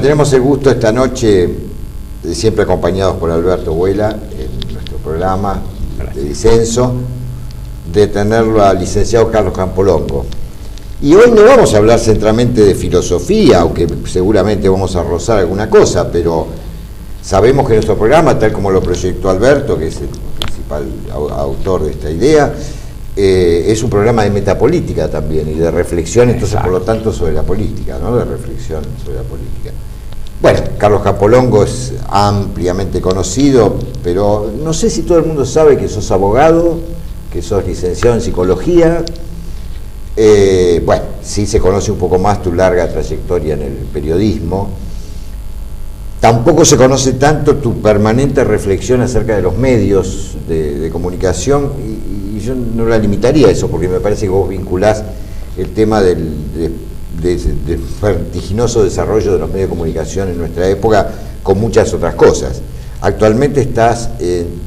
tenemos el gusto esta noche, siempre acompañados por Alberto Vuela, en nuestro programa de disenso, de tenerlo al licenciado Carlos Campolongo. Y hoy no vamos a hablar centralmente de filosofía, aunque seguramente vamos a rozar alguna cosa, pero sabemos que nuestro programa, tal como lo proyectó Alberto, que es el principal autor de esta idea, es un programa de metapolítica también y de reflexión, entonces por lo tanto sobre la política, ¿no? De reflexión sobre la política. Bueno, Carlos Campolongo es ampliamente conocido, pero no sé si todo el mundo sabe que sos abogado, que sos licenciado en psicología. Bueno, sí se conoce un poco más tu larga trayectoria en el periodismo. Tampoco se conoce tanto tu permanente reflexión acerca de los medios de comunicación, y yo no la limitaría a eso, porque me parece que vos vinculás el tema del vertiginoso desarrollo de los medios de comunicación en nuestra época con muchas otras cosas. Actualmente estás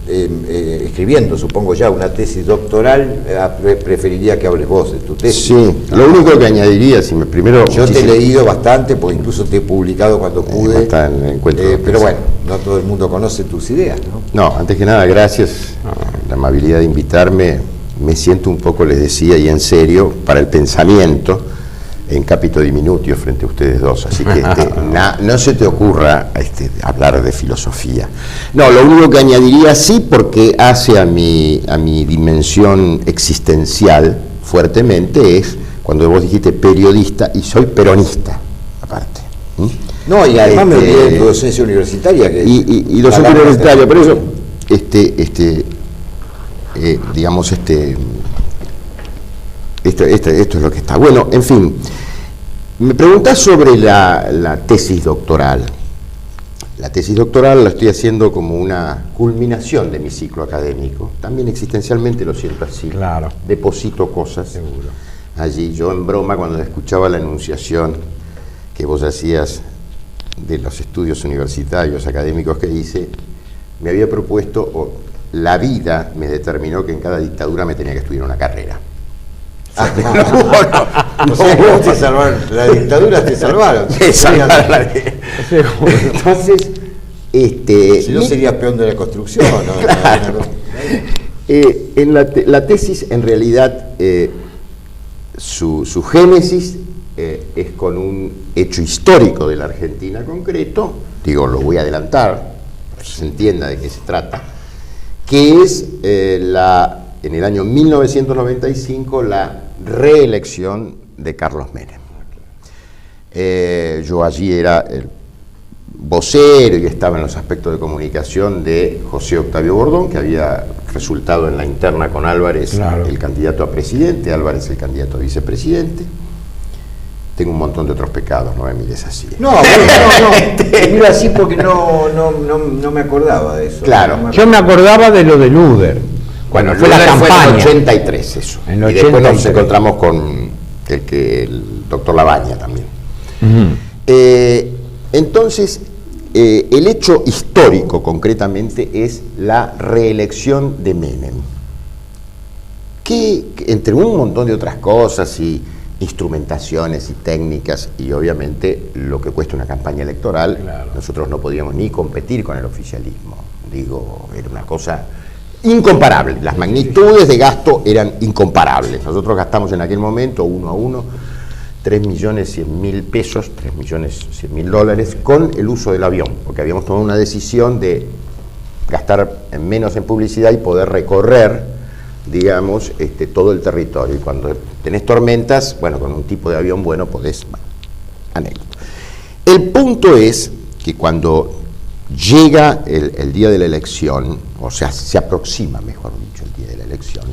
escribiendo, supongo ya, una tesis doctoral. Preferiría que hables vos de tu tesis. Sí, lo único que añadiría, si me primero... Yo te he leído bastante, porque incluso te he publicado cuando pude, pero bueno, no todo el mundo conoce tus ideas, ¿no? No, antes que nada, gracias a la amabilidad de invitarme. Me siento un poco, les decía, y en serio, para el pensamiento, en capito diminutio frente a ustedes dos, así que no se te ocurra hablar de filosofía. No, lo único que añadiría, sí, porque hace a mi dimensión existencial fuertemente, es cuando vos dijiste periodista, y soy peronista, aparte. No, y además me olvidé de tu docencia universitaria. Y docencia universitaria, por eso, digamos, esto es lo que está. Bueno, en fin, me preguntás sobre la tesis doctoral. La tesis doctoral la estoy haciendo como una culminación de mi ciclo académico. También existencialmente lo siento así. Claro. Deposito cosas. Seguro. Allí, yo en broma, cuando escuchaba la enunciación que vos hacías de los estudios universitarios académicos que hice, me había propuesto, o la vida me determinó que en cada dictadura me tenía que estudiar una carrera. O sea, que vos te salvaron, la dictadura te salvaron. Entonces, si no serías peón de la construcción, ¿no? Claro. En la tesis, en realidad, su génesis es con un hecho histórico de la Argentina concreto, digo, lo voy a adelantar, para que se entienda de qué se trata, que es en el año 1995 la reelección de Carlos Menem. Yo allí era el vocero y estaba en los aspectos de comunicación de José Octavio Bordón, que había resultado en la interna con Álvarez, claro, el candidato a presidente, Álvarez el candidato a vicepresidente. Tengo un montón de otros pecados, no me mires así. No, bueno, no. Te miro así porque no me acordaba de eso. Claro. Yo me acordaba de lo de Luder. Bueno, fue la campaña. Fue en el 83 eso. En el y después 83. nos encontramos con el doctor Labaña también. Entonces, el hecho histórico concretamente es la reelección de Menem, que entre un montón de otras cosas y instrumentaciones y técnicas y obviamente lo que cuesta una campaña electoral, claro, nosotros no podíamos ni competir con el oficialismo. Digo, era una cosa incomparable, las magnitudes de gasto eran incomparables. Nosotros gastamos en aquel momento, uno a uno, 3.100.000 pesos, 3.100.000 dólares, con el uso del avión, porque habíamos tomado una decisión de gastar menos en publicidad y poder recorrer, digamos, todo el territorio. Y cuando tenés tormentas, bueno, con un tipo de avión bueno podés... Bueno, anécdota. El punto es que cuando llega el día de la elección, o sea, se aproxima, mejor dicho, el día de la elección,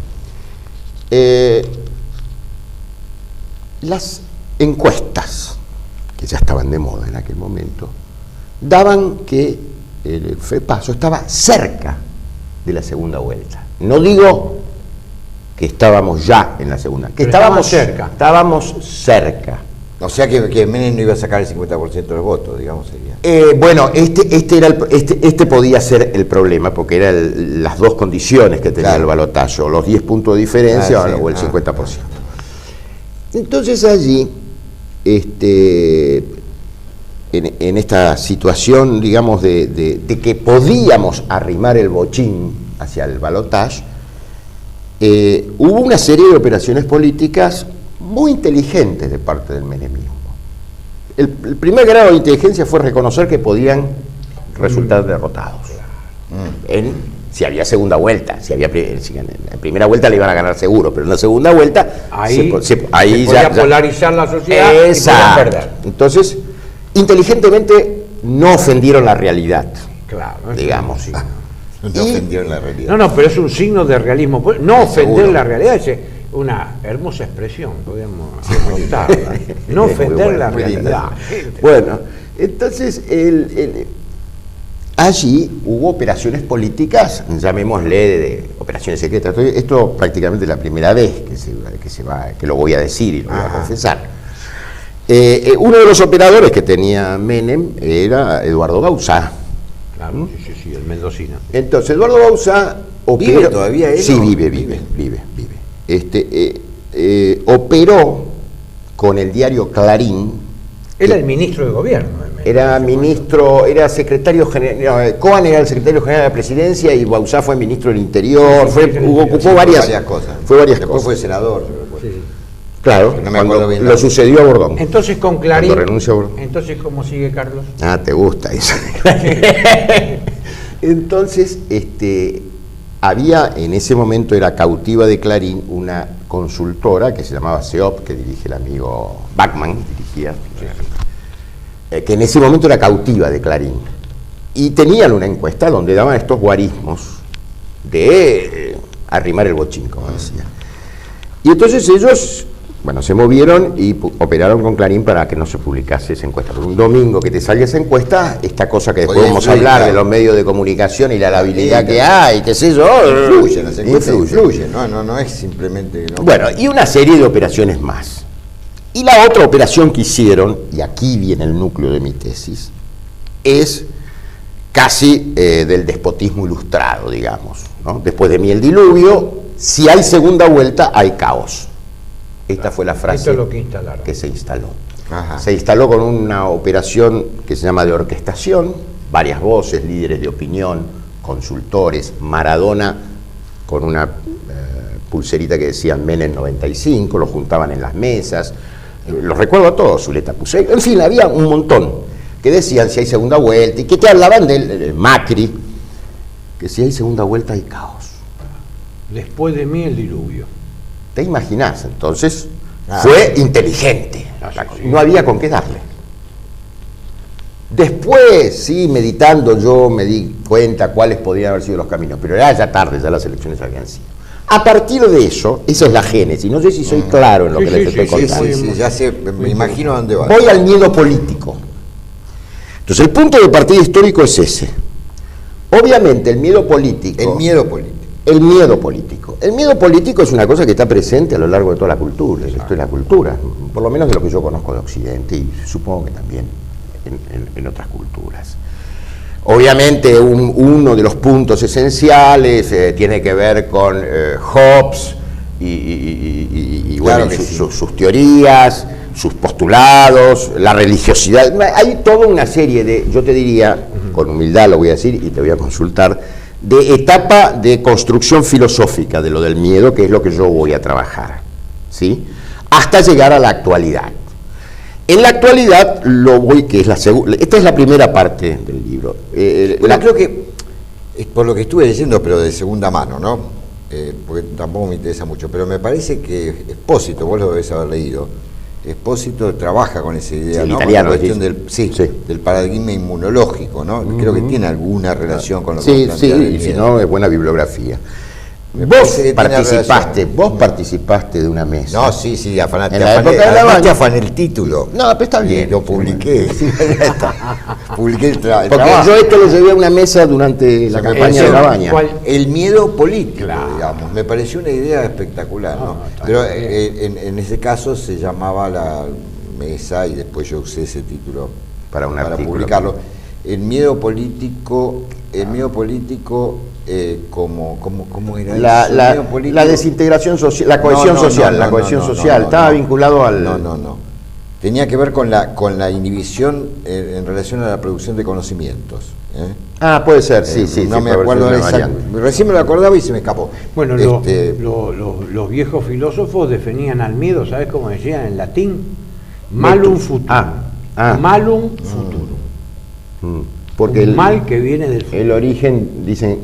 las encuestas, que ya estaban de moda en aquel momento, daban que el Paso estaba cerca de la segunda vuelta. No digo que estábamos ya en la segunda, que estábamos cerca. Estábamos cerca. O sea que Menem no iba a sacar el 50% de los votos, digamos, sería. Bueno, este podía ser el problema, porque eran las dos condiciones que tenía, claro, el balotaje, los 10 puntos de diferencia o el 50%. Entonces allí en esta situación, digamos, de que podíamos arrimar el bochín hacia el balotaje, hubo una serie de operaciones políticas muy inteligentes de parte del menemismo. El primer grado de inteligencia fue reconocer que podían resultar derrotados. Si había segunda vuelta, si en la primera vuelta le iban a ganar seguro, pero en la segunda vuelta ahí se podía polarizar la sociedad y podían perder. Entonces, inteligentemente no ofendieron la realidad, Claro, digamos. Sí. No ofendieron la realidad. No, pero es un signo de realismo. No ofender la realidad es una hermosa expresión, podemos adoptarla. No ofender la realidad. Bueno, entonces allí hubo operaciones políticas, llamémosle de operaciones secretas. Esto prácticamente es la primera vez que lo voy a decir y lo voy a confesar. Uno de los operadores que tenía Menem era Eduardo Bauzá. Claro, sí, el mendocino. Entonces, Eduardo Bauzá operó. ¿Vive todavía él? Sí, vive. Operó con el diario Clarín. Era el ministro de gobierno. Era ministro, era secretario general. Coan era el secretario general de la presidencia y Bauzá fue ministro del Interior. Ocupó varias cosas. Después fue senador. Sí. Claro, no me acuerdo bien. Lo sucedió a Bordón. Entonces con Clarín. Cuando renunció a Bordón. Entonces, ¿cómo sigue Carlos? Ah, te gusta eso. Entonces, había en ese momento, era cautiva de Clarín, una consultora que se llamaba CEOP, que dirige el amigo Bachmann, que en ese momento era cautiva de Clarín. Y tenían una encuesta donde daban estos guarismos de arrimar el bochín, como decía. Y entonces ellos, bueno, se movieron y operaron con Clarín para que no se publicase esa encuesta. Por un domingo que te salga esa encuesta, esta cosa que después vamos a hablar de los medios de comunicación y la labilidad que hay, qué sé yo. Influyen, las encuestas influyen. No es simplemente... No. Bueno, y una serie de operaciones más. Y la otra operación que hicieron, y aquí viene el núcleo de mi tesis, es casi del despotismo ilustrado, digamos, ¿no? Después de mí el diluvio, si hay segunda vuelta, hay caos. Esta fue la frase que se instaló. Ajá. Se instaló con una operación que se llama de orquestación, varias voces, líderes de opinión, consultores, Maradona con una pulserita que decía Menem 95, lo juntaban en las mesas, los recuerdo a todos, Zuleta Pusey, en fin, había un montón que decían si hay segunda vuelta y que te hablaban del Macri, que si hay segunda vuelta hay caos. Después de mí el diluvio. ¿Te imaginás? Entonces, fue inteligente. No había con qué darle. Después, sí, meditando, yo me di cuenta cuáles podrían haber sido los caminos, pero era ya tarde, ya las elecciones habían sido. A partir de eso, esa es la génesis. No sé si soy claro en lo que les estoy contando. Sí, ya sé, me imagino a dónde va. Voy al miedo político. Entonces, el punto de partida histórico es ese. Obviamente, el miedo político. El miedo político. El miedo político. El miedo político es una cosa que está presente a lo largo de toda la cultura, de la historia de la cultura, por lo menos de lo que yo conozco de Occidente y supongo que también en otras culturas. Obviamente uno de los puntos esenciales tiene que ver con Hobbes y bueno, sus teorías, sus postulados, la religiosidad. Hay toda una serie de, yo te diría, con humildad lo voy a decir y te voy a consultar, de etapa de construcción filosófica de lo del miedo, que es lo que yo voy a trabajar, ¿sí? Hasta llegar a la actualidad. En la actualidad que es esta es la primera parte del libro. Creo que, por lo que estuve leyendo, pero de segunda mano, ¿no? Porque tampoco me interesa mucho, pero me parece que Espósito, vos lo debes haber leído, Espósito trabaja con esa idea, sí, ¿no? Italiano, con la cuestión del paradigma inmunológico, ¿no? Creo que tiene alguna relación con lo que sí, y si no, es buena bibliografía. Vos participaste de una mesa. No, sí, afané el título. No, pero está bien. Lo publiqué. Publiqué el trabajo. Porque yo esto lo llevé a una mesa durante la campaña de Labaña. El miedo político, digamos. Me pareció una idea espectacular, ¿no? Pero en ese caso se llamaba la mesa y después yo usé ese título para publicarlo. El miedo político, ¿cómo era la desintegración social, la cohesión social, estaba vinculado al... No. tenía que ver con la inhibición en relación a la producción de conocimientos. Ah, puede ser, sí. No me acuerdo de esa. Recién me lo acordaba y se me escapó. Bueno, los viejos filósofos definían al miedo, ¿sabes cómo decían en latín? Malum futuro. Malum futuro. Porque un mal que viene del futuro. El origen, dicen,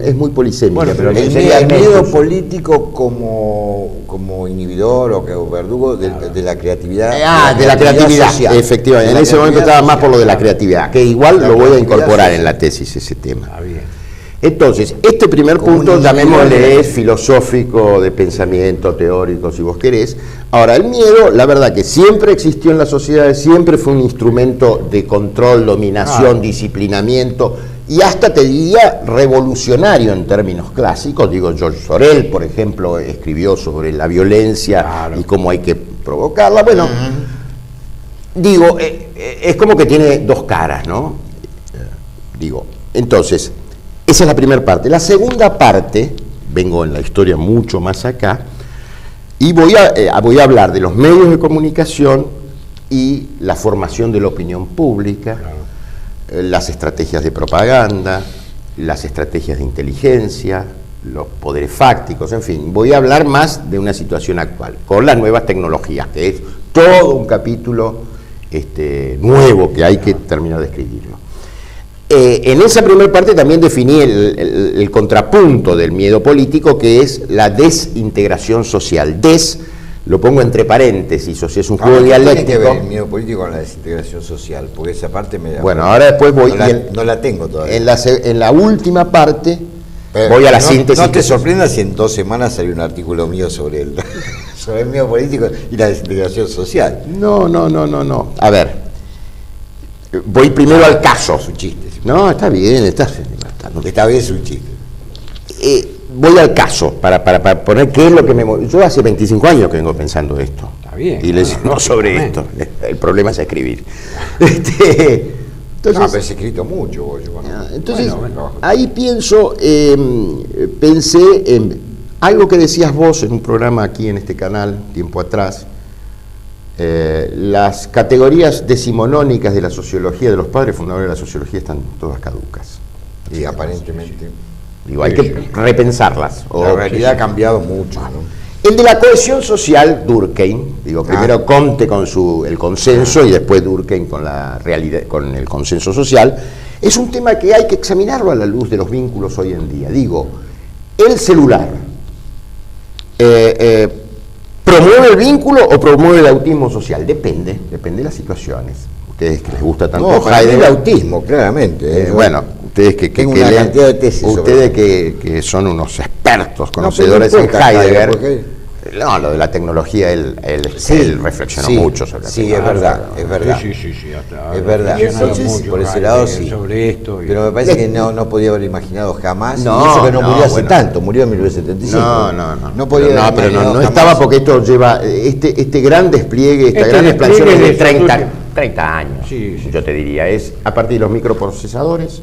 es muy polisémico. Bueno, pero el miedo político como inhibidor o verdugo de la creatividad. De la creatividad, social. Efectivamente. En ese momento estaba más por lo de la creatividad, que igual lo voy a incorporar en la tesis ese tema. Está bien. Entonces, este primer punto, llamémosle, es filosófico, de pensamiento, teórico, si vos querés. Ahora, el miedo, la verdad que siempre existió en las sociedades, siempre fue un instrumento de control, dominación, disciplinamiento, y hasta te diría revolucionario en términos clásicos. Digo, George Sorel, por ejemplo, escribió sobre la violencia y cómo hay que provocarla. Bueno, digo, es como que tiene dos caras, ¿no? Digo, entonces, esa es la primera parte. La segunda parte, vengo en la historia mucho más acá, y voy a hablar de los medios de comunicación y la formación de la opinión pública, las estrategias de propaganda, las estrategias de inteligencia, los poderes fácticos, en fin, voy a hablar más de una situación actual, con las nuevas tecnologías, que es todo un capítulo nuevo que hay que terminar de escribirlo. En esa primera parte también definí el contrapunto del miedo político, que es la desintegración social. Lo pongo entre paréntesis, o sea, es un juego dialéctico. ¿Qué tiene que ver el miedo político con la desintegración social? Porque esa parte me da... Bueno, ahora después voy... No la tengo todavía. En la última parte voy a la síntesis. No te sorprendas si en 2 semanas salió un artículo mío sobre el miedo político y la desintegración social. No. A ver, voy primero al caso. Es un chiste. No, está bien, esta vez es un chiste. Voy al caso, para poner qué es lo que me... Yo hace 25 años que vengo pensando esto. Está bien. Y les no sobre esto. El problema es escribir. Entonces, pero has escrito mucho. Entonces, ahí pensé en algo que decías vos en un programa aquí en este canal, tiempo atrás. Las categorías decimonónicas de la sociología, de los padres fundadores de la sociología, están todas caducas. Y aparentemente. Digo, hay que repensarlas. La realidad ha cambiado mucho, ¿no? El de la cohesión social, Durkheim, primero Comte con el consenso y después Durkheim con la realidad, con el consenso social, es un tema que hay que examinarlo a la luz de los vínculos hoy en día. Digo, el celular ¿promueve el vínculo o promueve el autismo social? Depende de las situaciones. Ustedes que les gusta tanto Heidegger, el autismo, claramente. Bueno, ustedes que una cantidad de tesis ustedes que son unos expertos, conocedores en Heidegger. No, lo de la tecnología, él reflexionó mucho sobre eso. Sí, es verdad. Sí, es verdad. Entonces, por ese lado sí. Sobre esto, pero me parece que no podía haber imaginado jamás. No, y eso que no murió hace tanto, murió en 1975. No podía haber pero imaginado no estaba, porque esto lleva este gran despliegue, esta gran expansión es de 30 años. Sí. Yo te diría, es a partir de los microprocesadores.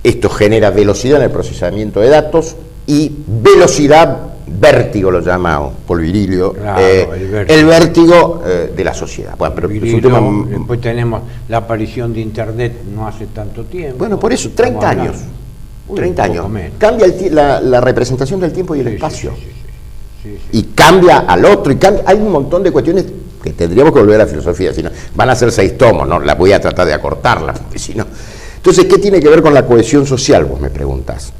Esto genera velocidad en el procesamiento de datos y velocidad, vértigo lo llama Paul Virilio, el vértigo de la sociedad. Bueno, pero Virilio, después tenemos la aparición de Internet no hace tanto tiempo. Bueno, por eso, 30 años. 30 años. Cambia la representación del tiempo y el espacio. Sí. Y cambia al otro, hay un montón de cuestiones que tendríamos que volver a la filosofía, si no, van a ser 6 tomos, ¿no? La voy a tratar de acortarla, porque si no... Entonces, ¿qué tiene que ver con la cohesión social, vos me preguntás?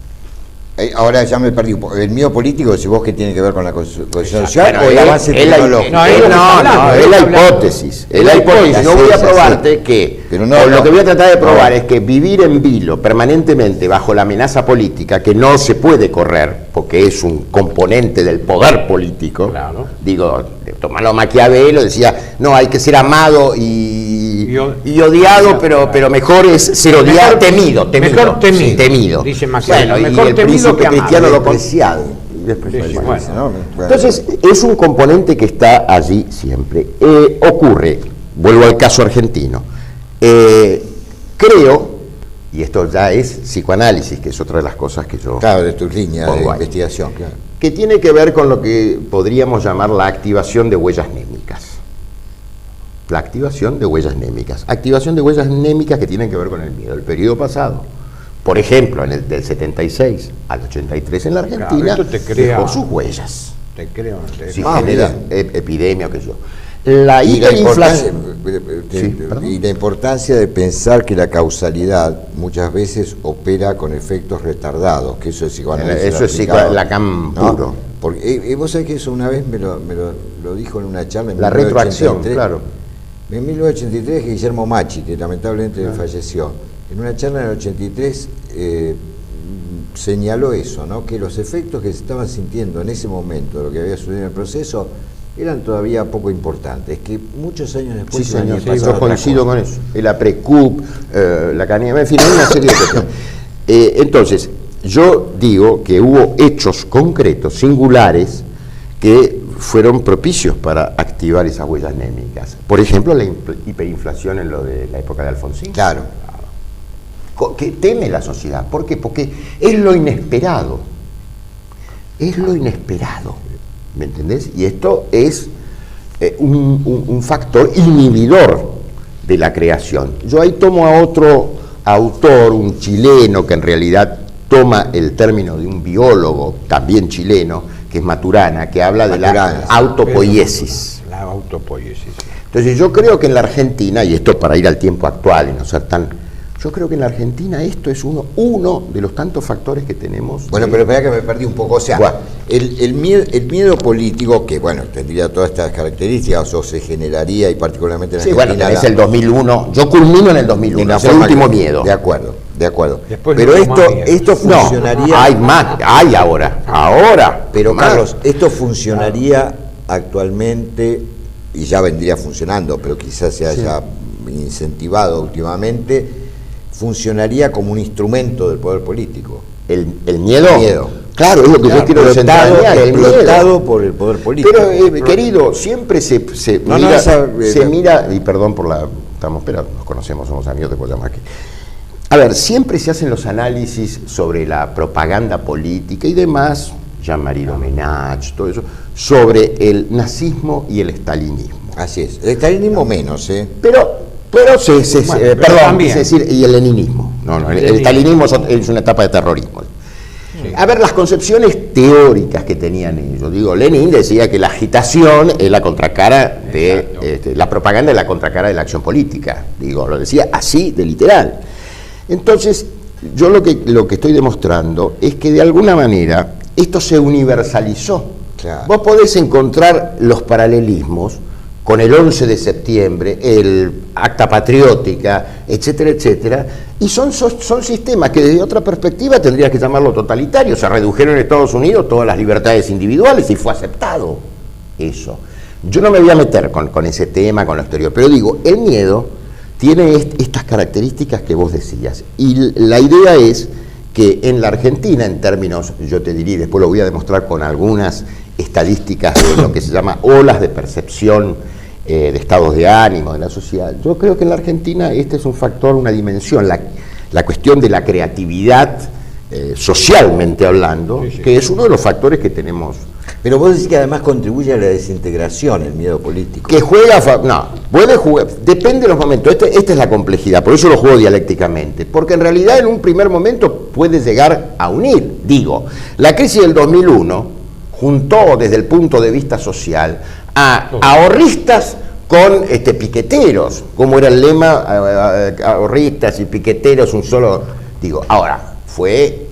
Ahora ya me perdí. El mío político, si vos, ¿qué tiene que ver con la cohesión social o el avance tecnológico? Es la hipótesis. Es la hipótesis. No voy a probarte que... Lo que voy a tratar de probar es que vivir en vilo permanentemente bajo la amenaza política, que no se puede correr, porque es un componente del poder político. Claro. Digo, Tomás Maquiavelo decía, no, hay que ser amado y odiado, pero mejor es ser odiado, temido. Mejor temido. Dice Maquiavelo. Bueno, mejor temido que cristiano lo preciado. Entonces, es un componente que está allí siempre. Ocurre, vuelvo al caso argentino, creo, y esto ya es psicoanálisis, que es otra de las cosas que yo... Claro, de tus líneas de investigación, claro. Que tiene que ver con lo que podríamos llamar la activación de huellas némicas. la activación de huellas némicas. Activación de huellas némicas que tienen que ver con el miedo. El periodo pasado, por ejemplo, del 76 al 83 en la Argentina, dejó sus huellas. Te creo. Si genera epidemia o qué sé yo. La hiperinflación. Y la importancia de pensar que la causalidad muchas veces opera con efectos retardados, que eso es psicoanálisis. Eso es Lacan puro. ¿No? Porque vos sabés que eso una vez me lo dijo en una charla en la retroacción, claro. En 1983 Guillermo Macchi, que lamentablemente falleció, en una charla en el 83 señaló eso, ¿no? Que los efectos que se estaban sintiendo en ese momento, lo que había sucedido en el proceso, eran todavía poco importantes, que muchos años después... Sí, señor, yo coincido con eso. El APRECUP, la CANEA, en fin, hay una serie de cuestiones. Entonces, yo digo que hubo hechos concretos, singulares, que fueron propicios para activar esas huellas némicas. Por ejemplo, la hiperinflación en lo de la época de Alfonsín. Claro. Que teme la sociedad. ¿Por qué? Porque es lo inesperado. Es lo inesperado. ¿Me entendés? Y esto es un factor inhibidor de la creación. Yo ahí tomo a otro autor, un chileno, que en realidad toma el término de un biólogo, también chileno, que es Maturana, que habla de la autopoiesis. La autopoiesis. Sí. Entonces yo creo que en la Argentina, y esto para ir al tiempo actual y no ser tan... Yo creo que en la Argentina esto es uno de los tantos factores que tenemos. Bueno, pero espera que me perdí un poco. O sea, el miedo político, que bueno, tendría todas estas características, o se generaría, y particularmente en la Argentina... Bueno, es el 2001, yo culmino en el 2001, es el último miedo. De acuerdo. Después pero esto funcionaría... No, hay más, hay ahora. Pero más. Carlos, esto funcionaría actualmente, y ya vendría funcionando, pero quizás se haya incentivado últimamente... funcionaría como un instrumento del poder político. ¿El miedo? El miedo. Claro, es lo que yo quiero desentrañar. Explotado por el poder político. Pero, querido, siempre se mira, y perdón por la... Estamos, pero nos conocemos, somos amigos, te puedo llamar aquí. A ver, siempre se hacen los análisis sobre la propaganda política y demás, Jean-Marie Domenach, todo eso, sobre el nazismo y el estalinismo. Así es. El estalinismo menos, ¿eh? Pero perdón, es decir, y el leninismo. El estalinismo es una etapa de terrorismo. Sí. A ver, las concepciones teóricas que tenían ellos. Digo, Lenin decía que la agitación es la contracara de la propaganda, es la contracara de la acción política. Digo, lo decía así de literal. Entonces, yo lo que estoy demostrando es que de alguna manera esto se universalizó. Claro. Vos podés encontrar los paralelismos con el 11 de septiembre, el Acta Patriótica, etcétera, etcétera, y son sistemas que desde otra perspectiva tendrías que llamarlo totalitario. Se redujeron en Estados Unidos todas las libertades individuales y fue aceptado eso. Yo no me voy a meter con ese tema, con lo exterior, pero digo, el miedo tiene estas características que vos decías, y la idea es que en la Argentina, en términos, yo te diría, y después lo voy a demostrar con algunas estadísticas de lo que se llama olas de percepción de estados de ánimo de la sociedad. Yo creo que en la Argentina este es un factor, una dimensión, la cuestión de la creatividad socialmente hablando, que es uno de los factores que tenemos. Pero vos decís que además contribuye a la desintegración el miedo político. Que puede jugar, depende de los momentos. Esta es la complejidad, por eso lo juego dialécticamente, porque en realidad en un primer momento puede llegar a unir. Digo, la crisis del 2001 juntó desde el punto de vista social a ahorristas con piqueteros, como era el lema, ahorristas y piqueteros, un solo... Digo, ahora, fue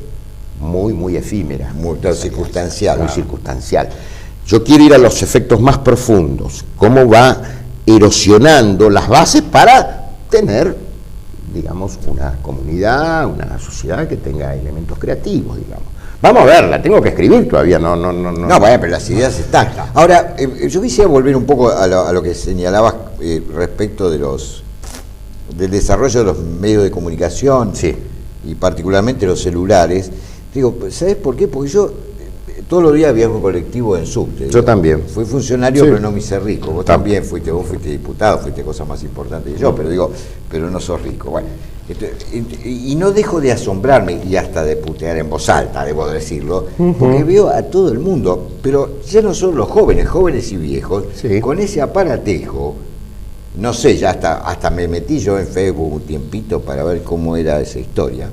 muy efímera. Muy circunstancial. Muy circunstancial. Yo quiero ir a los efectos más profundos, cómo va erosionando las bases para tener, digamos, una comunidad, una sociedad que tenga elementos creativos, digamos. Vamos a verla, tengo que escribir todavía, no. No, vaya, pero las ideas están. Ahora, yo quisiera volver un poco a lo que señalabas respecto del desarrollo de los medios de comunicación, y particularmente los celulares. Digo, ¿sabes por qué? Porque yo todos los días viajo colectivo en subte. Yo también. Fui funcionario, pero no me hice rico. Vos también fuiste diputado, fuiste cosas más importantes que yo, pero no sos rico. Bueno, y no dejo de asombrarme y hasta de putear en voz alta, debo decirlo, porque veo a todo el mundo, pero ya no son los jóvenes y viejos, con ese aparatejo no sé, ya hasta me metí yo en Facebook un tiempito para ver cómo era esa historia,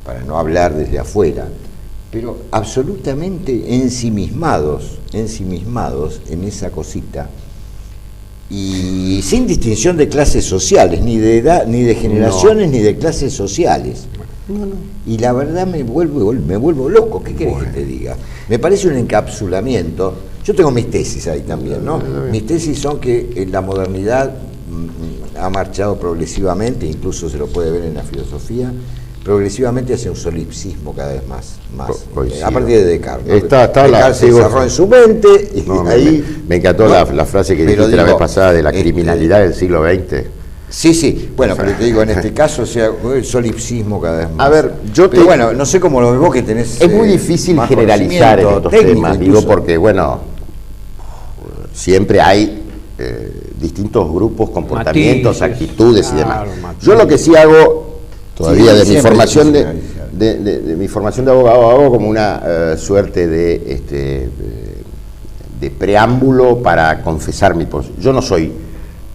para no hablar desde afuera, pero absolutamente ensimismados en esa cosita, y sin distinción de clases sociales, ni de edad, ni de generaciones, ni de clases sociales. Y la verdad me vuelvo loco, ¿qué querés que te diga? Me parece un encapsulamiento. Yo tengo mis tesis ahí también, ¿no? Mis tesis son que la modernidad ha marchado progresivamente, incluso se lo puede ver en la filosofía, progresivamente hacia un solipsismo cada vez más a partir de Descartes, ¿no? Descartes se cerró en su mente y ahí me encantó la frase que dijiste la vez pasada de la criminalidad del siglo XX. Sí, bueno, pero te digo, en este caso, o sea, el solipsismo cada vez más. A ver, bueno, no sé cómo lo ves vos, que tenés... Es muy difícil generalizar en estos temas, digo, porque, bueno, siempre hay distintos grupos, comportamientos, actitudes y demás. Yo lo que sí hago, todavía de mi formación de mi formación de abogado, hago como una suerte de preámbulo para confesar mi posición. Yo no soy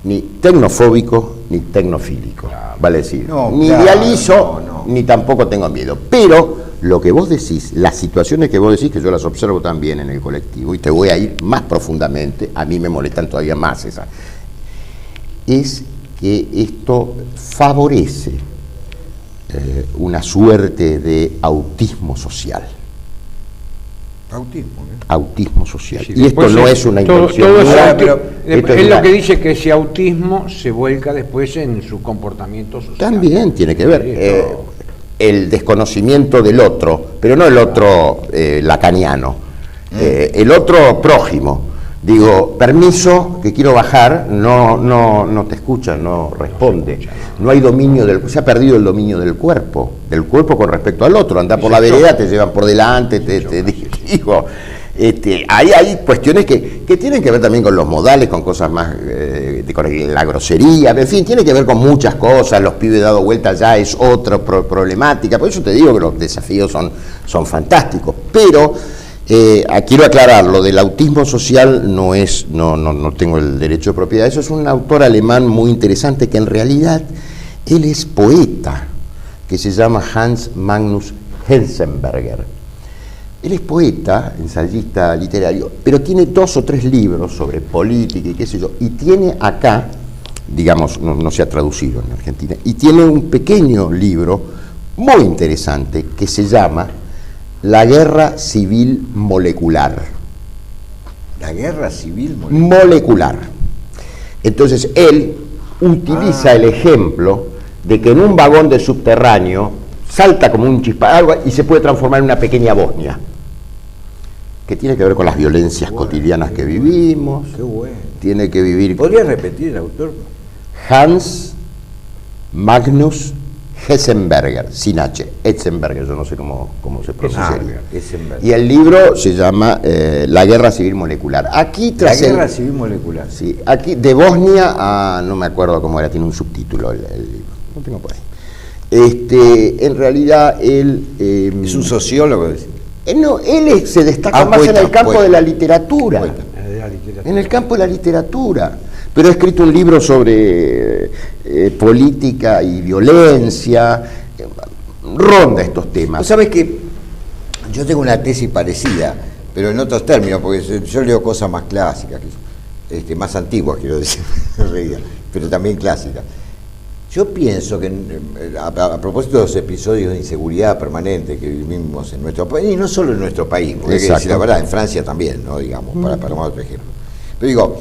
ni tecnofóbico ni tecnofílico, vale decir, ni idealizo, ni tampoco tengo miedo, pero lo que vos decís, las situaciones que vos decís, que yo las observo también en el colectivo, y te voy a ir más profundamente, a mí me molestan todavía más esas, es que esto favorece una suerte de autismo social. Autismo social. Sí, y esto no es una intención. Es lo que dice que ese autismo se vuelca después en su comportamiento social. También tiene que ver el desconocimiento del otro, pero no el otro lacaniano, el otro prójimo. Digo, permiso, que quiero bajar, no te escucha, no responde. No hay dominio se ha perdido el dominio del cuerpo con respecto al otro. Anda por la vereda, te llevan por delante, digo, hay cuestiones que tienen que ver también con los modales, con cosas más, con la grosería, en fin, tiene que ver con muchas cosas. Los pibes dado vuelta ya es otra problemática, por eso te digo que los desafíos son fantásticos, pero quiero aclarar, lo del autismo social no tengo el derecho de propiedad. Eso es un autor alemán muy interesante que en realidad él es poeta, que se llama Hans Magnus Enzensberger. Él es poeta, ensayista literario, pero tiene 2 o 3 libros sobre política y qué sé yo, y tiene acá, digamos, no se ha traducido en Argentina, y tiene un pequeño libro muy interesante que se llama La Guerra Civil Molecular. La Guerra Civil Molecular. Entonces él utiliza el ejemplo de que en un vagón de subterráneo salta como un chispa de agua y se puede transformar en una pequeña Bosnia, que tiene que ver con las violencias cotidianas que vivimos. Qué bueno. Tiene que vivir. ¿Podría repetir el autor? Hans Magnus Enzensberger, sin H, Enzensberger, yo no sé cómo se pronuncia. Y el libro se llama La Guerra Civil Molecular. Aquí La Guerra Civil Molecular. Sí, aquí de Bosnia a, no me acuerdo cómo era, tiene un subtítulo el libro, no tengo por ahí. En realidad él... es un sociólogo. No, él se destaca más en el campo de la literatura. En el campo de la literatura. Pero ha escrito un libro sobre política y violencia, ronda estos temas. ¿Sabes qué? Yo tengo una tesis parecida, pero en otros términos, porque yo leo cosas más clásicas, más antiguas, quiero decir, pero también clásicas. Yo pienso que, a propósito de los episodios de inseguridad permanente que vivimos en nuestro país, y no solo en nuestro país, porque hay que decir la verdad, en Francia también, ¿no? Digamos, para tomar otro ejemplo. Pero digo,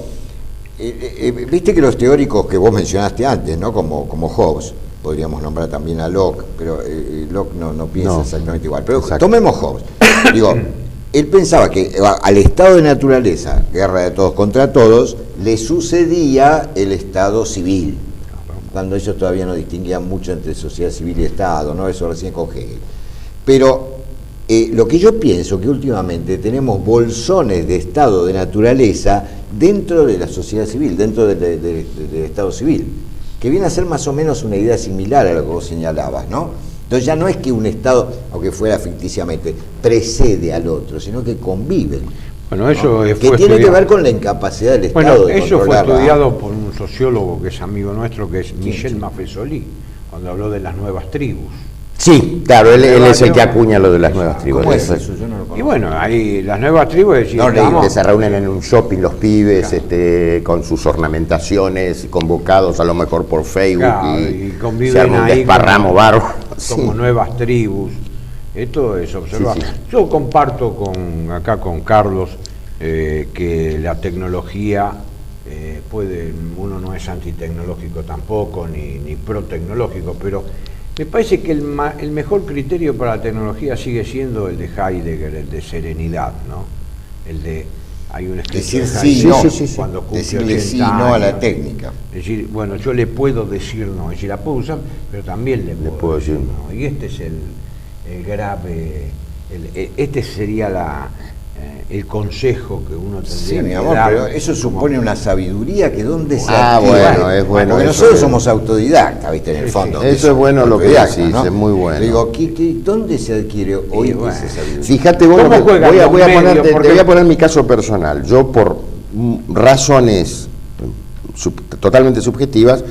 viste que los teóricos que vos mencionaste antes, ¿no? Como Hobbes, podríamos nombrar también a Locke, pero Locke no piensa exactamente igual. Pero tomemos Hobbes. Digo, él pensaba que al estado de naturaleza, guerra de todos contra todos, le sucedía el estado civil, cuando ellos todavía no distinguían mucho entre sociedad civil y Estado, ¿no? Eso recién con Hegel. Pero lo que yo pienso que últimamente tenemos bolsones de estado de naturaleza dentro de la sociedad civil, dentro del Estado civil, que viene a ser más o menos una idea similar a lo que vos señalabas, ¿no? Entonces ya no es que un Estado, aunque fuera ficticiamente, precede al otro, sino que conviven. Bueno, eso ¿no? fue que tiene que ver con la incapacidad del Estado de eso fue controlarla. estudiado por un sociólogo que es amigo nuestro, que es Michel Maffesoli, cuando habló de las nuevas tribus. Sí, claro, él es el que acuña lo de las nuevas tribus. ¿Cómo es eso? Yo no lo conozco. Y bueno, ahí las nuevas tribus es decir, Que se reúnen en un shopping los pibes, claro, con sus ornamentaciones, convocados a lo mejor por Facebook, claro, y conviven se arma un desparramo bárbaro. Como nuevas tribus. Esto es observar. Sí. Yo comparto acá con Carlos que la tecnología uno no es antitecnológico tampoco, ni pro-tecnológico, pero me parece que el mejor criterio para la tecnología sigue siendo el de Heidegger, el de serenidad, ¿no? El de, hay un escritor decir sí, no, cuando cumple decirle 80 sí no a la técnica. Es decir, bueno, yo le puedo decir no, es decir, la puedo usar, pero también le puedo decir no. Y este es el grave, este sería el consejo que uno tendría sí, mi que amor, dar. pero eso supone una sabiduría que dónde se bueno, es bueno. Porque nosotros somos autodidactas, ¿viste? En el fondo. Eso es bueno lo que decís, ¿no? Es muy bueno. Digo, ¿dónde se adquiere hoy esa sabiduría? Fíjate vos, te voy a poner mi caso personal. Yo, por razones totalmente subjetivas,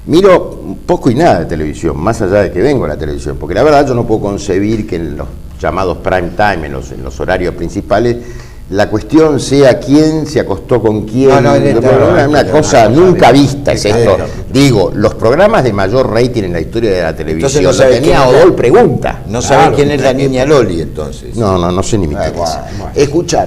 miro poco y nada de televisión, más allá de que vengo a la televisión, porque la verdad yo no puedo concebir que en los llamados prime time, en los horarios principales, la cuestión sea quién se acostó con quién, una cosa nunca vista es esto. Digo, los programas de mayor rating en la historia de la televisión, no tenía Odol Pregunta. No saben quién es la niña Loli, entonces. No sé ni me interesa. Escuchá,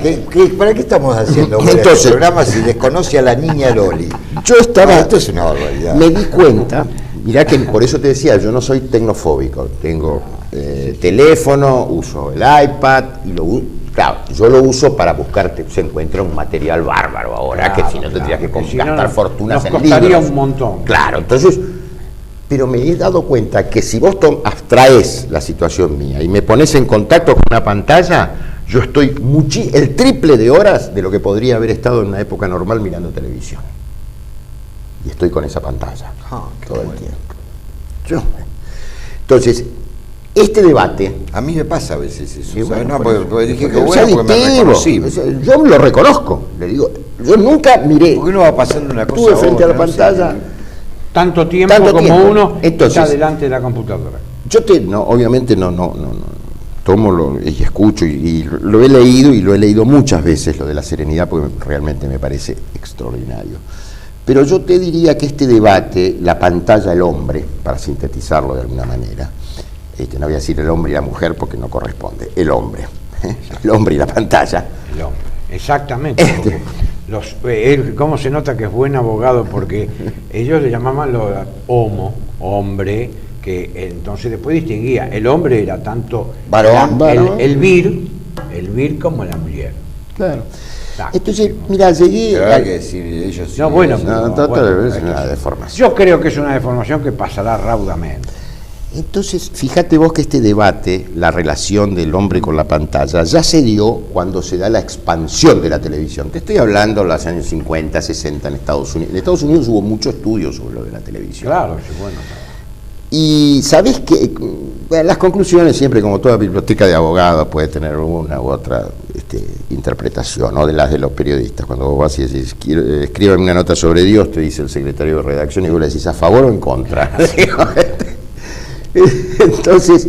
¿para qué estamos haciendo entonces, programas si desconoce a la niña Loli? Yo estaba... Esto es una barbaridad. Me di cuenta, mirá que por eso te decía, yo no soy tecnofóbico, tengo teléfono, uso el iPad y claro, yo lo uso para buscarte, se encuentra un material bárbaro ahora, claro, que si no tendrías que gastar fortunas en libros. Nos costaría un montón. Claro, entonces, pero me he dado cuenta que si vos abstraes la situación mía y me pones en contacto con una pantalla, yo estoy el triple de horas de lo que podría haber estado en una época normal mirando televisión. Y estoy con esa pantalla todo el tiempo. Entonces, este debate... A mí me pasa a veces eso. Bueno, porque dije que bueno, porque me reconocí. Yo lo reconozco, le digo, yo nunca miré. ¿Por qué no va pasando una cosa? Estuve frente a la pantalla tanto tiempo como uno está delante de la computadora. Yo obviamente no tomo y escucho y lo he leído muchas veces, lo de la serenidad, porque realmente me parece extraordinario. Pero yo te diría que este debate, la pantalla, el hombre, para sintetizarlo de alguna manera, no voy a decir el hombre y la mujer porque no corresponde, el hombre y la pantalla. El hombre, exactamente. ¿Cómo se nota que es buen abogado? Porque ellos le llamaban hombre, que entonces después distinguía, el hombre era tanto varón, el vir como la mujer. Claro. Entonces, mira, llegué a decir ellos. Es una deformación. Yo creo que es una deformación que pasará raudamente. Entonces, fíjate vos que este debate, la relación del hombre con la pantalla, ya se dio cuando se da la expansión de la televisión. Te estoy hablando de los años 50, 60 en Estados Unidos. En Estados Unidos hubo mucho estudio sobre lo de la televisión. Claro, sí, bueno. Y sabés que las conclusiones siempre, como toda biblioteca de abogados, puede tener una u otra interpretación, ¿no? De las de los periodistas. Cuando vos vas y decís, escríbame una nota sobre Dios, te dice el secretario de redacción y vos le decís, ¿a favor o en contra? Entonces,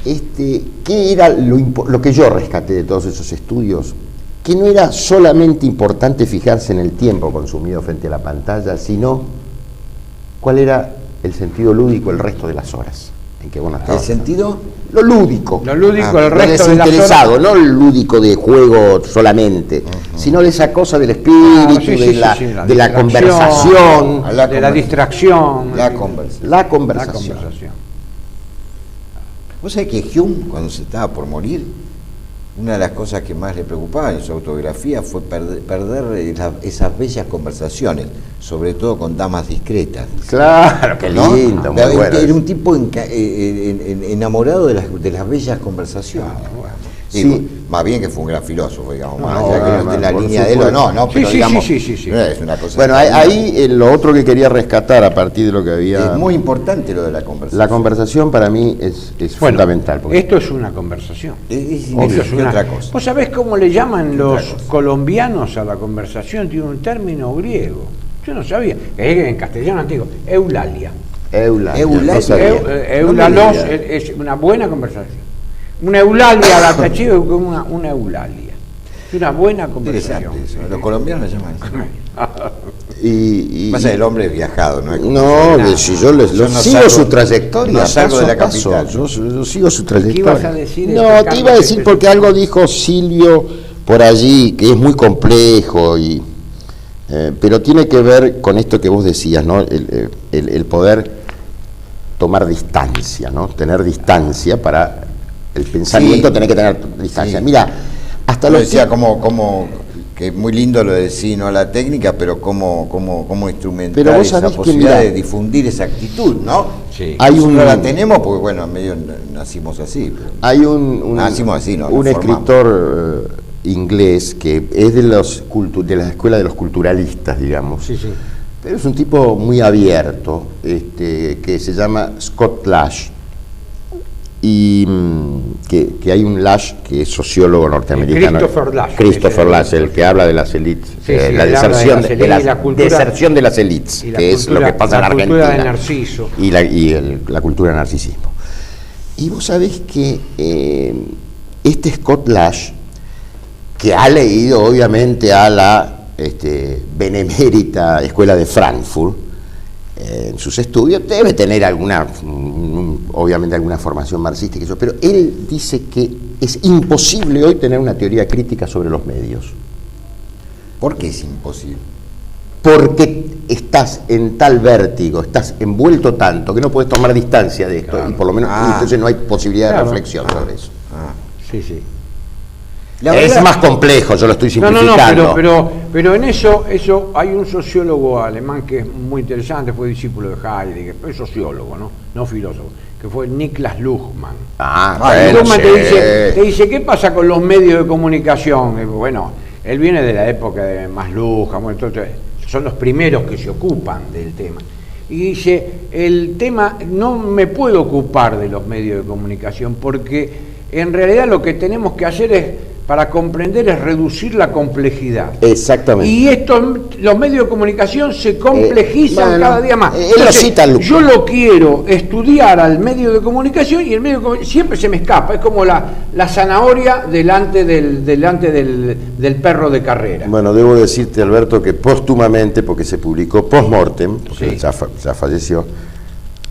¿qué era lo que yo rescaté de todos esos estudios? Que no era solamente importante fijarse en el tiempo consumido frente a la pantalla, sino cuál era el sentido lúdico el resto de las horas en que vos no estabas. ¿El sentido? Lo lúdico. Lo lúdico, el resto de las horas. No el lúdico de juego solamente, sino de esa cosa del espíritu, de la conversación. De la distracción. La conversación. Vos sabés que Hume, cuando se estaba por morir, una de las cosas que más le preocupaba en su autobiografía fue perder esas bellas conversaciones, sobre todo con damas discretas. Claro, qué lindo, muy bueno. Era un tipo enamorado de las bellas conversaciones. Sí. Más bien que fue un gran filósofo, digamos, más No, allá que no esté en la por línea de él o no, Sí, pero sí, digamos, sí. no es una cosa. Bueno, ahí lo otro que quería rescatar a partir de lo que había... Es muy importante lo de la conversación. La conversación para mí es Bueno, fundamental. Porque esto es una conversación. Es Esto es una- otra cosa. ¿Vos sabés cómo le llaman los cosa. colombianos a la conversación? Tiene un término griego. Yo no sabía. Es en castellano antiguo. Eulalia. Eulalia, Eulalia. no sabía. Eulalos No me digas. es una buena conversación. Una eulalia, la cachiva es como una eulalia. Es una buena conversación. Interesante eso. Los colombianos le llaman eso. Y Pasa el hombre es viajado, ¿no? no, Nada. que si yo les Yo no sigo salgo- su trayectoria, no salgo paso de a la paso. capital. Yo sigo su trayectoria. ibas a decir, No, Carlos, te iba a decir que- porque algo dijo Silvio por allí que es muy complejo pero tiene que ver con esto que vos decías, ¿no? El poder tomar distancia, ¿no? Tener distancia para el pensamiento, Sí. tener que tener distancia. Sí. Mira, hasta Lo los decía que es muy lindo lo de sí, no la técnica, pero cómo instrumentar Pero vos esa sabés que, posibilidad mirá, de difundir esa actitud, ¿no? Sí. hay Nosotros un la tenemos porque, bueno, medio nacimos así. pero- Hay un Nacimos así, ¿no? un Nos formamos. escritor inglés que es de la escuela de los culturalistas, digamos. Sí, sí. Pero es un tipo muy abierto, que se llama Scott Lash. Y que hay un Lash que es sociólogo norteamericano. Christopher Lash. El que habla de las élites. Sí, sí, la él habla de deserción las de, élites la y la cultura- deserción de las élites, y la que es lo cultura- que pasa en la Argentina. cultura de Narciso. Y la cultura del narcisismo. Y vos sabés que este Scott Lash, que ha leído obviamente a la benemérita Escuela de Frankfurt, en sus estudios, debe tener obviamente alguna formación marxista, y eso, pero él dice que es imposible hoy tener una teoría crítica sobre los medios, ¿Por qué es imposible? porque estás en tal vértigo, estás envuelto tanto que no puedes tomar distancia de esto, Claro. y por lo menos entonces no hay posibilidad de reflexión sobre eso. Ah. Sí, sí. La Es verdad- más complejo, yo lo estoy No, simplificando. pero en eso hay un sociólogo alemán que es muy interesante, fue discípulo de Heidegger, pero es sociólogo, no filósofo, que fue Niklas Luhmann. bueno, Luhmann sí. te dice, ¿qué pasa con los medios de comunicación? Bueno, él viene de la época de Masluja, bueno, entonces son los primeros que se ocupan del tema. Y dice, el tema, no me puedo ocupar de los medios de comunicación porque en realidad lo que tenemos que hacer es, para comprender, es reducir la complejidad. Exactamente. Y los medios de comunicación se complejizan bueno, cada día más. él lo cita, Luhmann. Yo lo quiero estudiar al medio de comunicación y el medio de comunicación siempre se me escapa. Es como la zanahoria delante del perro de carrera. Bueno, debo decirte, Alberto, que póstumamente, porque se publicó post-mortem, porque Sí. ya falleció,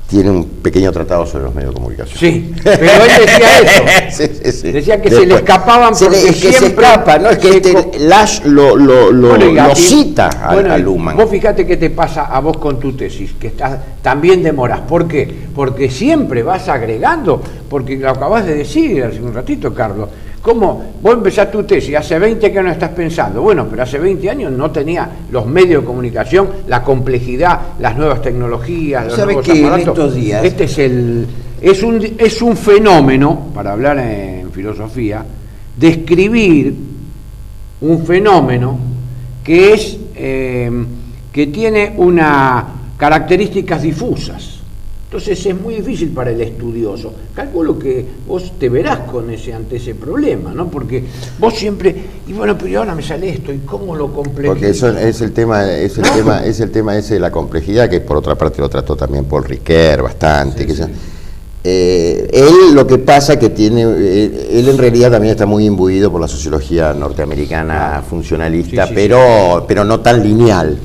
tiene un pequeño tratado sobre los medios de comunicación. Sí, pero él decía eso. Sí. Decía que se le escapaban es que se siempre escapa, ¿no? Es que Lash lo Bueno, y a ti- cita bueno, a Luhmann. Vos fíjate qué te pasa a vos con tu tesis, que también demorás. ¿Por qué? Porque siempre vas agregando, porque lo acabas de decir hace un ratito, Carlos. ¿Cómo? Vos empezás tu tesis, hace 20 que no estás pensando. Bueno, pero hace 20 años no tenía los medios de comunicación, la complejidad, las nuevas tecnologías, los ¿Sabes nuevos qué? En aparatos. estos días- Este es un fenómeno, para hablar en filosofía, describir un fenómeno que es que tiene características difusas. Entonces es muy difícil para el estudioso. Calculo que vos te verás ante ese problema, ¿no? Porque vos siempre, y bueno, pero ahora me sale esto, ¿y cómo lo complejizo? Porque eso es el tema ese de la complejidad, que por otra parte lo trató también Paul Ricoeur bastante. Él lo que pasa que él en realidad también está muy imbuido por la sociología norteamericana funcionalista, Sí, pero no tan lineal.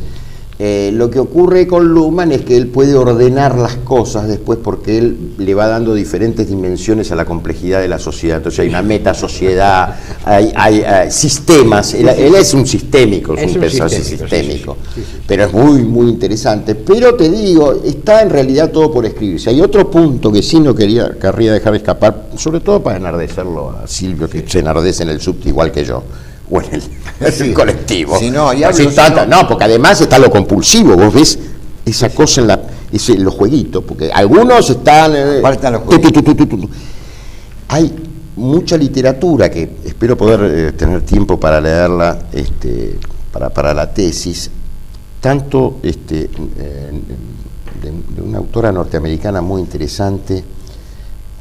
Lo que ocurre con Luhmann es que él puede ordenar las cosas después porque él le va dando diferentes dimensiones a la complejidad de la sociedad. Entonces hay una metasociedad, hay sistemas. Él es un sistémico, es un pensador sistémico. Sí. Pero es muy, muy interesante. Pero te digo, está en realidad todo por escribirse. Hay otro punto que sí no querría dejar escapar, sobre todo para enardecerlo a Silvio, que se enardece en el subte igual que yo. O en el colectivo. Si no, no, porque además está lo compulsivo, vos ves esa cosa en los jueguitos, porque algunos están... ¿Cuáles están los jueguitos? Hay mucha literatura que espero poder tener tiempo para leerla, para la tesis, tanto de una autora norteamericana muy interesante,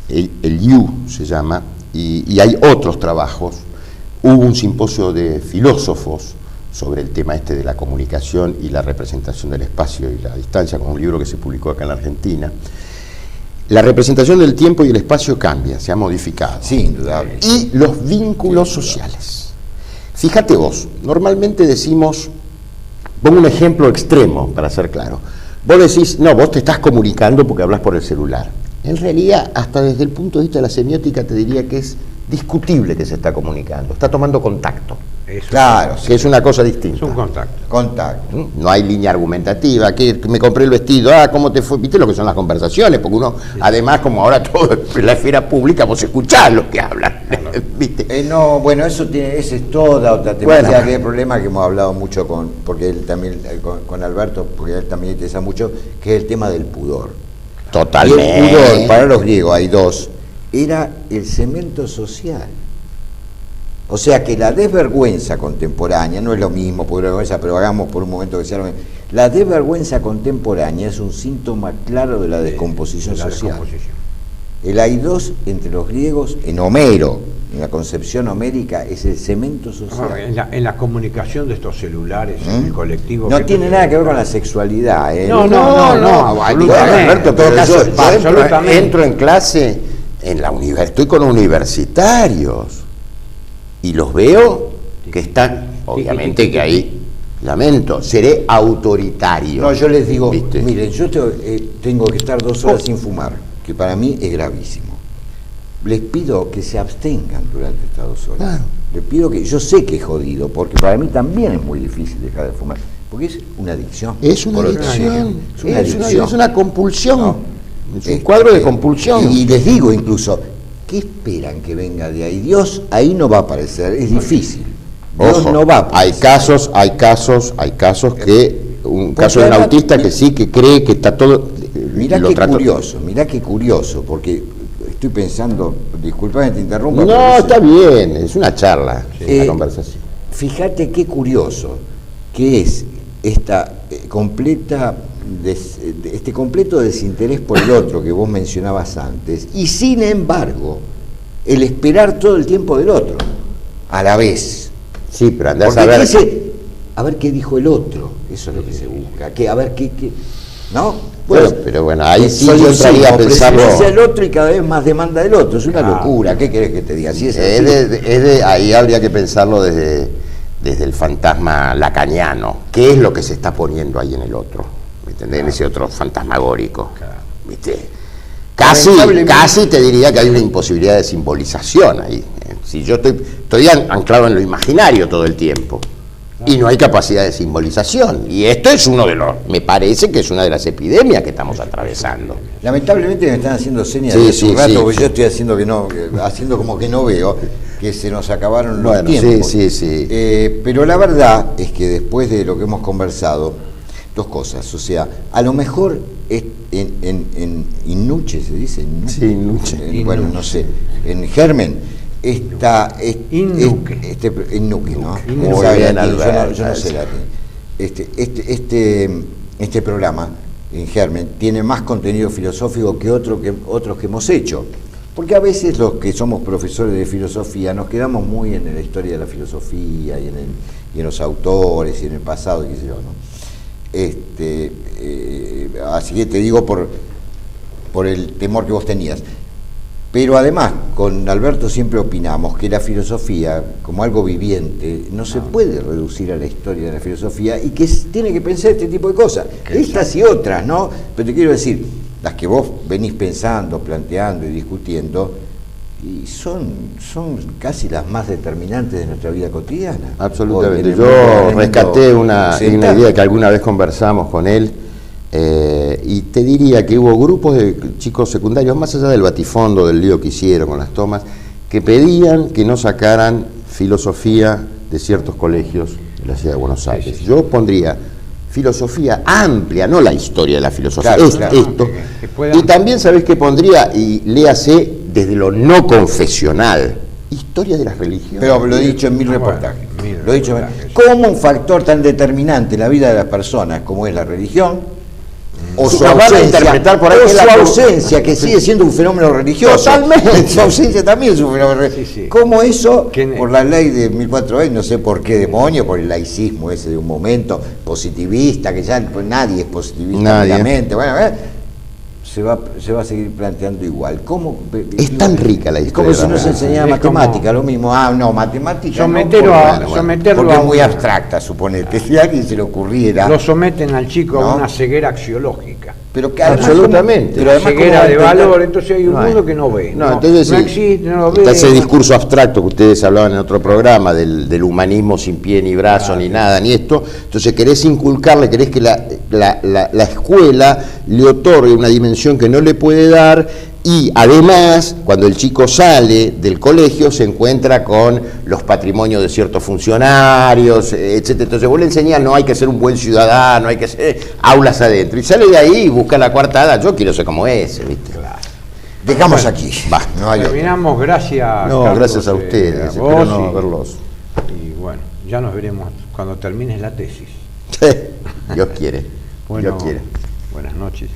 el Yu se llama, y hay otros trabajos. Hubo un simposio de filósofos sobre el tema de la comunicación y la representación del espacio y la distancia, como un libro que se publicó acá en la Argentina. La representación del tiempo y el espacio cambia, se ha modificado. Sí, indudable. Y los vínculos sociales. Fíjate vos, normalmente decimos, pongo un ejemplo extremo para ser claro. Vos decís, no, vos te estás comunicando porque hablas por el celular. En realidad, hasta desde el punto de vista de la semiótica, te diría que es discutible que se está comunicando, está tomando contacto. Eso, claro, que es una cosa distinta. Es un contacto. Contacto. No hay línea argumentativa, que me compré el vestido, ¿cómo te fue? ¿Viste lo que son las conversaciones? Porque uno, además, como ahora todo en la esfera pública, vos escuchás lo que hablan, ¿viste? No, bueno, esa es toda otra temática, que es el problema que hemos hablado mucho porque él también, con Alberto, porque a él también le interesa mucho, que es el tema del pudor. Totalmente. Y el pudor, para los griegos hay dos, era el cemento social. O sea que la desvergüenza contemporánea, no es lo mismo, pero hagamos por un momento que sea lo mismo. La desvergüenza contemporánea es un síntoma claro de la descomposición social. El aidos entre los griegos, en Homero, en la concepción homérica, es el cemento social. En la comunicación de estos celulares, en el colectivo. No tiene nada que ver con la sexualidad. No, Alberto, pero yo entro en clase, estoy con universitarios y los veo que están, obviamente que ahí, lamento, seré autoritario. No, yo les digo, ¿viste? Miren, yo tengo que estar 2 horas sin fumar, que para mí es gravísimo. Les pido que se abstengan durante estas 2 horas. Claro. Les pido que, yo sé que es jodido, porque para mí también es muy difícil dejar de fumar, porque es una adicción. Es una adicción, es una compulsión, No. Es un cuadro de compulsión. Y les digo incluso, ¿qué esperan que venga de ahí? Dios ahí no va a aparecer, es difícil. Dios Ojo, no va a aparecer. hay casos que, un caso de un autista que sí, que cree que está todo... Mirá qué curioso, porque estoy pensando, disculpame que te interrumpa. No, está bien, es una charla, una conversación. Fíjate qué curioso que es esta este completo desinterés por el otro que vos mencionabas antes, y sin embargo, el esperar todo el tiempo del otro, a la vez. Sí, pero andás a ver qué dijo el otro, eso es lo que se busca, a ver qué ¿no? Bueno, pero bueno, ahí sí yo entraría a pensarlo. El otro y cada vez más demanda del otro, es una locura, ¿qué querés que te diga? Si ahí habría que pensarlo desde el fantasma lacaniano, ¿qué es lo que se está poniendo ahí en el otro? ¿Me entendés? En ese otro fantasmagórico, ¿viste? Casi te diría que hay una imposibilidad de simbolización ahí. Si yo estoy anclado en lo imaginario todo el tiempo y no hay capacidad de simbolización, y esto es me parece que es una de las epidemias que estamos atravesando. Lamentablemente me están haciendo señas de hace un rato, porque yo estoy haciendo como que no veo, que se nos acabaron los tiempos. Sí. Pero la verdad es que después de lo que hemos conversado, 2 cosas, o sea, a lo mejor en Innuche se dice, sí, Innuche. Bueno, no sé, en Germen Innuque, ¿no? Muy bien, Alberto. Yo no sé latín. Este programa en Germen tiene más contenido filosófico que otros que hemos hecho, porque a veces los que somos profesores de filosofía nos quedamos muy en la historia de la filosofía y en los autores y en el pasado, qué sé yo, ¿no? Así que te digo por el temor que vos tenías. Pero además, con Alberto siempre opinamos que la filosofía, como algo viviente, no se puede reducir a la historia de la filosofía y que tiene que pensar este tipo de cosas, estas y otras, ¿no? Pero te quiero decir, las que vos venís pensando, planteando y discutiendo, y son casi las más determinantes de nuestra vida cotidiana. Absolutamente. Yo rescaté una idea que alguna vez conversamos con él, y te diría que hubo grupos de chicos secundarios, más allá del batifondo, del lío que hicieron con las tomas, que pedían que no sacaran filosofía de ciertos colegios de la ciudad de Buenos Aires. Sí. Yo pondría filosofía amplia, no la historia de la filosofía, esto. Y también, ¿sabés qué pondría? Y léase desde lo no confesional, historia de las religiones. Pero lo he dicho en mil reportajes. Lo he dicho. ¿Cómo un factor tan determinante en la vida de las personas como es la religión, o su ausencia, que sigue siendo un fenómeno religioso? Totalmente. Su ausencia también es un fenómeno religioso. Sí. ¿Cómo eso, por la ley de 1420, no sé por qué demonio, por el laicismo ese de un momento positivista, que ya pues, nadie es positivista meramente, bueno, se va a seguir planteando igual? ¿Cómo? Es tan rica la historia. Es como si no se enseñara matemática, lo mismo. Matemática someterlo porque es muy abstracta, suponete. Si a alguien se le ocurriera... Lo someten al chico a una ceguera axiológica. Pero que absolutamente. Pero además ceguera de valor, entonces hay un mundo que no ve. Entonces no existe, no lo ve. Está ese discurso abstracto que ustedes hablaban en otro programa, del humanismo sin pie ni brazo, ni nada, ni esto. Entonces querés inculcarle, querés que la escuela le otorgue una dimensión que no le puede dar, y además cuando el chico sale del colegio se encuentra con los patrimonios de ciertos funcionarios, etcétera. Entonces vos le enseñás, no hay que ser un buen ciudadano, hay que ser aulas adentro, y sale de ahí y busca la coartada. Yo quiero ser como ese, ¿viste? Claro. Dejamos aquí. Terminamos, gracias. No, Carlos, gracias a ustedes, espero no verlos. Y bueno, ya nos veremos cuando termines la tesis. Dios quiere. Bueno, Dios quiere. Buenas noches.